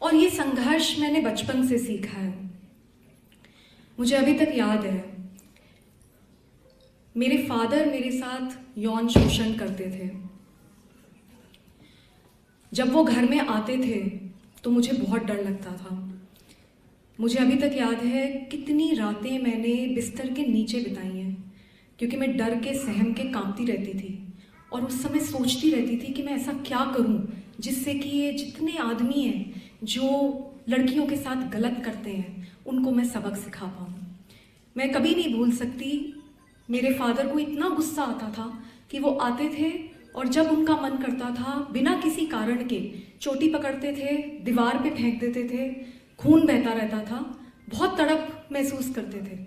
और ये संघर्ष मैंने बचपन से सीखा है। मुझे अभी तक याद है, मेरे फादर मेरे साथ यौन शोषण करते थे। जब वो घर में आते थे तो मुझे बहुत डर लगता था। मुझे अभी तक याद है कितनी रातें मैंने बिस्तर के नीचे बिताई हैं, क्योंकि मैं डर के सहम के कांपती रहती थी और उस समय सोचती रहती थी कि मैं ऐसा क्या करूं जिससे कि ये जितने आदमी हैं जो लड़कियों के साथ गलत करते हैं उनको मैं सबक सिखा पाऊं। मैं कभी नहीं भूल सकती, मेरे फादर को इतना गुस्सा आता था कि वो आते थे और जब उनका मन करता था बिना किसी कारण के चोटी पकड़ते थे, दीवार पे फेंक देते थे, खून बहता रहता था, बहुत तड़प महसूस करते थे।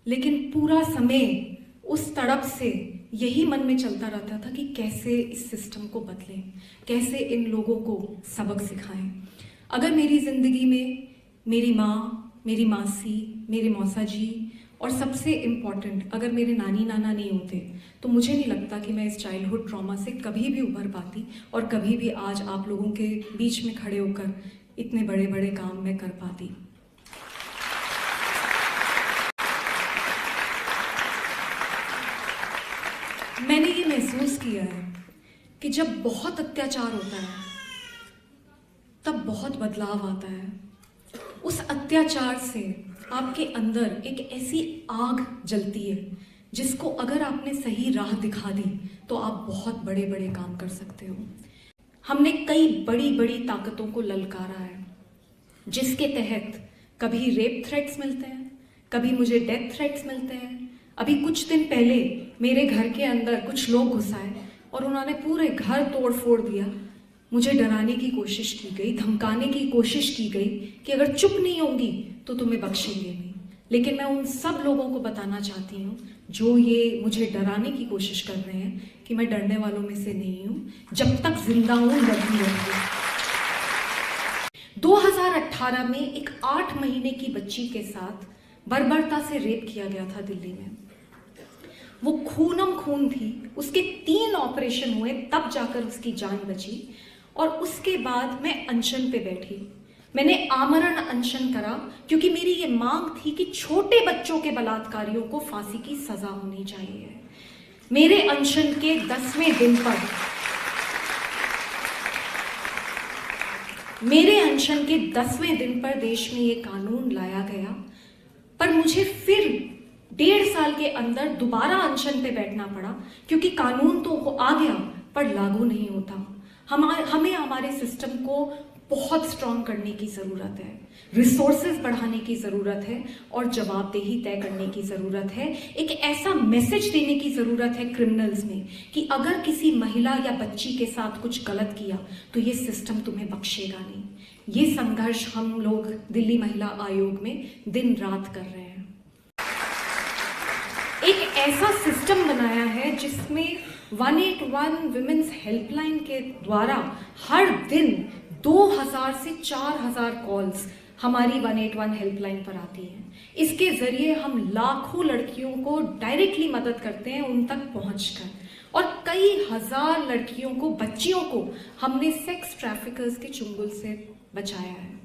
लेकिन पूरा समय उस तड़प से यही मन में चलता रहता था कि कैसे इस सिस्टम को बदलें, कैसे इन लोगों को सबक सिखाएं। अगर मेरी ज़िंदगी में मेरी माँ, मेरी मासी, मेरे मौसा जी और सबसे इम्पॉर्टेंट अगर मेरे नानी नाना नहीं होते तो मुझे नहीं लगता कि मैं इस चाइल्डहुड ट्रॉमा से कभी भी उभर पाती और कभी भी आज आप लोगों के बीच में खड़े होकर इतने बड़े बड़े काम मैं कर पाती। मैंने ये महसूस किया है कि जब बहुत अत्याचार होता है तब बहुत बदलाव आता है। उस अत्याचार से आपके अंदर एक ऐसी आग जलती है जिसको अगर आपने सही राह दिखा दी तो आप बहुत बड़े बड़े काम कर सकते हो। हमने कई बड़ी बड़ी ताकतों को ललकारा है, जिसके तहत कभी रेप थ्रेट्स मिलते हैं, कभी मुझे डेथ थ्रेट्स मिलते हैं। अभी कुछ दिन पहले मेरे घर के अंदर कुछ लोग घुस आए और उन्होंने पूरे घर तोड़ फोड़ दिया। मुझे डराने की कोशिश की गई, धमकाने की कोशिश की गई कि अगर चुप नहीं होंगी तो तुम्हें बख्शेंगे नहीं। लेकिन मैं उन सब लोगों को बताना चाहती हूँ जो ये मुझे डराने की कोशिश कर रहे हैं कि मैं डरने वालों में से नहीं हूँ। जब तक जिंदा हूँ लड़ती रहूंगी। 2018 में एक 8 महीने की बच्ची के साथ बर्बरता से रेप किया गया था दिल्ली में। वो खूनम खून थी, उसके 3 ऑपरेशन हुए तब जाकर उसकी जान बची। और उसके बाद मैं अनशन पे बैठी, मैंने आमरण अनशन करा क्योंकि मेरी ये मांग थी कि छोटे बच्चों के बलात्कारियों को फांसी की सजा होनी चाहिए। मेरे अनशन के 10वें दिन पर देश में ये कानून लाया गया, पर मुझे फिर 1.5 साल के अंदर दोबारा अनशन पे बैठना पड़ा क्योंकि कानून तो आ गया पर लागू नहीं होता। हमें हमारे सिस्टम को बहुत स्ट्रॉन्ग करने की ज़रूरत है, रिसोर्सेज बढ़ाने की ज़रूरत है और जवाबदेही तय करने की ज़रूरत है। एक ऐसा मैसेज देने की ज़रूरत है क्रिमिनल्स में कि अगर किसी महिला या बच्ची के साथ कुछ गलत किया तो ये सिस्टम तुम्हें बख्शेगा नहीं। ये संघर्ष हम लोग दिल्ली महिला आयोग में दिन रात कर रहे हैं। एक ऐसा सिस्टम बनाया है जिसमें 181 विमेंस हेल्पलाइन के द्वारा हर दिन 2000 से 4000 कॉल्स हमारी 181 हेल्पलाइन पर आती हैं। इसके जरिए हम लाखों लड़कियों को डायरेक्टली मदद करते हैं उन तक पहुंचकर, और कई हजार लड़कियों को, बच्चियों को हमने सेक्स ट्रैफिकर्स के चुंगल से बचाया है।